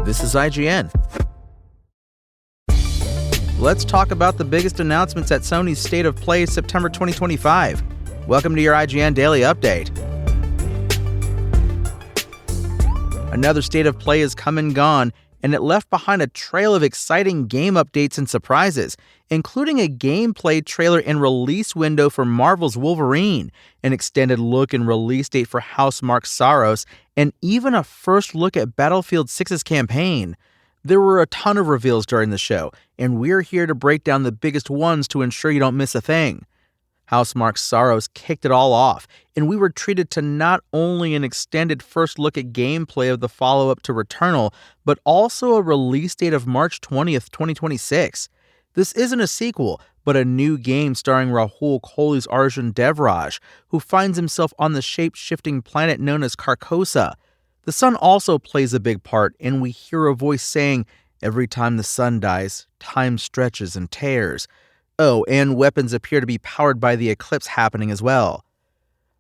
This is IGN. Let's talk about the biggest announcements at Sony's State of Play September 2025. Welcome to your IGN Daily Update. Another State of Play is come and gone, and it left behind a trail of exciting game updates and surprises, including a gameplay trailer and release window for Marvel's Wolverine, an extended look and release date for Housemarque Saros, and even a first look at Battlefield 6's campaign. There were a ton of reveals during the show, and we're here to break down the biggest ones to ensure you don't miss a thing. Housemarque Saros kicked it all off, and we were treated to not only an extended first look at gameplay of the follow-up to Returnal, but also a release date of March 20th, 2026. This isn't a sequel, but a new game starring Rahul Kohli's Arjun Devraj, who finds himself on the shape-shifting planet known as Carcosa. The sun also plays a big part, and we hear a voice saying, "Every time the sun dies, time stretches and tears." Oh, and weapons appear to be powered by the eclipse happening as well.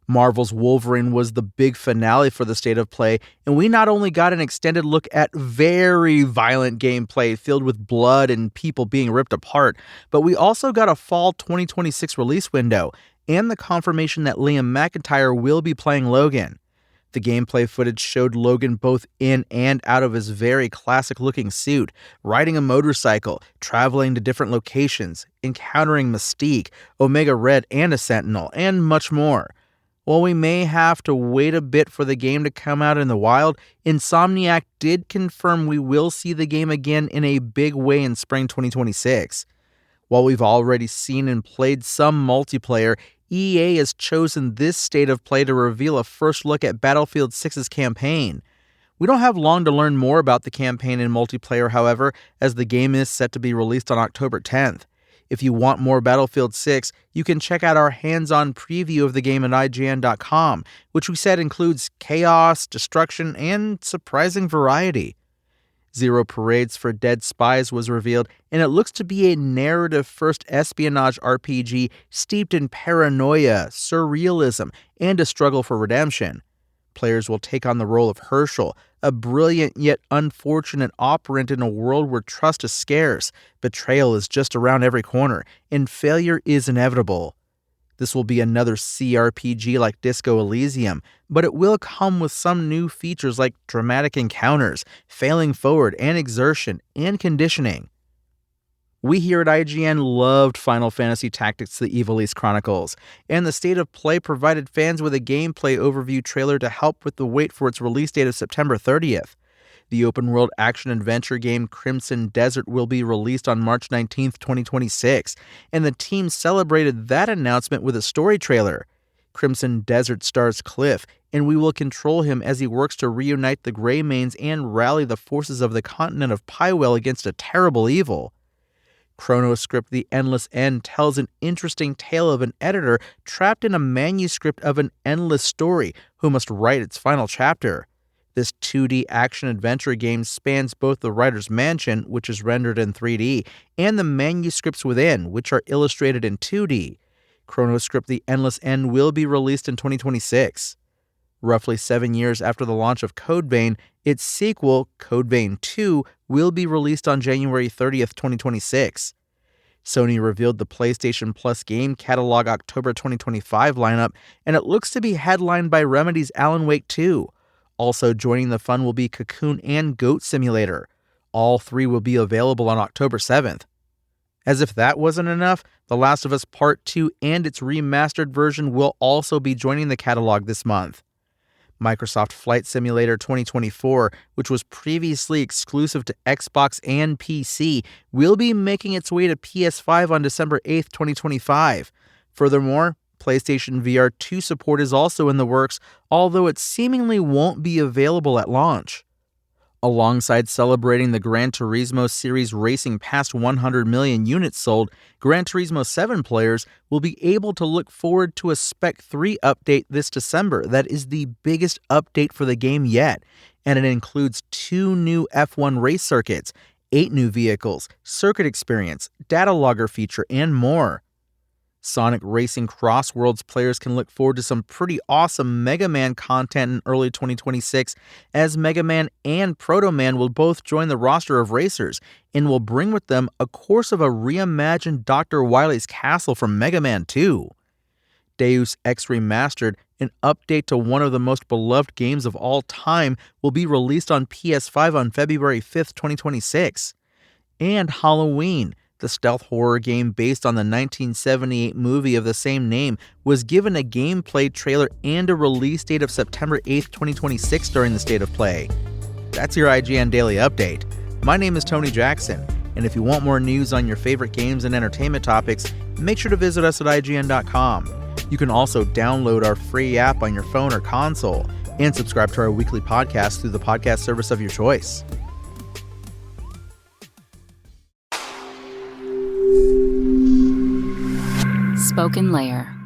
Marvel's Wolverine was the big finale for the State of Play, and we not only got an extended look at very violent gameplay filled with blood and people being ripped apart, but we also got a fall 2026 release window, and the confirmation that Liam McIntyre will be playing Logan. The gameplay footage showed Logan both in and out of his very classic-looking suit, riding a motorcycle, traveling to different locations, encountering Mystique, Omega Red, and a Sentinel, and much more. While we may have to wait a bit for the game to come out in the wild, Insomniac did confirm we will see the game again in a big way in spring 2026. While we've already seen and played some multiplayer, EA has chosen this State of Play to reveal a first look at Battlefield 6's campaign. We don't have long to learn more about the campaign and multiplayer, however, as the game is set to be released on October 10th. If you want more Battlefield 6, you can check out our hands-on preview of the game at IGN.com, which we said includes chaos, destruction, and surprising variety. Zero Parades for Dead Spies was revealed, and it looks to be a narrative-first espionage RPG steeped in paranoia, surrealism, and a struggle for redemption. Players will take on the role of Herschel, a brilliant yet unfortunate operant in a world where trust is scarce, betrayal is just around every corner, and failure is inevitable. This will be another CRPG like Disco Elysium, but it will come with some new features like dramatic encounters, failing forward, and exertion, and conditioning. We here at IGN loved Final Fantasy Tactics: The Ivalice Chronicles, and the State of Play provided fans with a gameplay overview trailer to help with the wait for its release date of September 30th. The open-world action-adventure game Crimson Desert will be released on March 19th, 2026, and the team celebrated that announcement with a story trailer. Crimson Desert stars Cliff, and we will control him as he works to reunite the Greymanes and rally the forces of the continent of Pywell against a terrible evil. Chronoscript: The Endless End tells an interesting tale of an editor trapped in a manuscript of an endless story who must write its final chapter. This 2D action-adventure game spans both the writer's mansion, which is rendered in 3D, and the manuscripts within, which are illustrated in 2D. Chronoscript: The Endless End will be released in 2026. Roughly 7 years after the launch of Code Vein, its sequel, Code Vein 2, will be released on January 30th, 2026. Sony revealed the PlayStation Plus game catalog October 2025 lineup, and it looks to be headlined by Remedy's Alan Wake 2. Also joining the fun will be Cocoon and Goat Simulator. All three will be available on October 7th. As if that wasn't enough, The Last of Us Part 2 and its remastered version will also be joining the catalog this month. Microsoft Flight Simulator 2024, which was previously exclusive to Xbox and PC, will be making its way to PS5 on December 8th, 2025. Furthermore, PlayStation VR 2 support is also in the works, although it seemingly won't be available at launch. Alongside celebrating the Gran Turismo series racing past 100 million units sold, Gran Turismo 7 players will be able to look forward to a Spec 3 update this December that is the biggest update for the game yet, and it includes 2 new F1 race circuits, 8 new vehicles, circuit experience, data logger feature, and more. Sonic Racing Cross Worlds players can look forward to some pretty awesome Mega Man content in early 2026, as Mega Man and Proto Man will both join the roster of racers and will bring with them a course of a reimagined Dr. Wily's castle from Mega Man 2. Deus Ex Remastered, an update to one of the most beloved games of all time, will be released on PS5 on February 5th, 2026. And Halloween, the stealth horror game based on the 1978 movie of the same name, was given a gameplay trailer and a release date of September 8th, 2026 during the State of Play. That's your IGN Daily Update. My name is Tony Jackson, and if you want more news on your favorite games and entertainment topics, make sure to visit us at IGN.com. You can also download our free app on your phone or console and subscribe to our weekly podcast through the podcast service of your choice. Spoken Layer.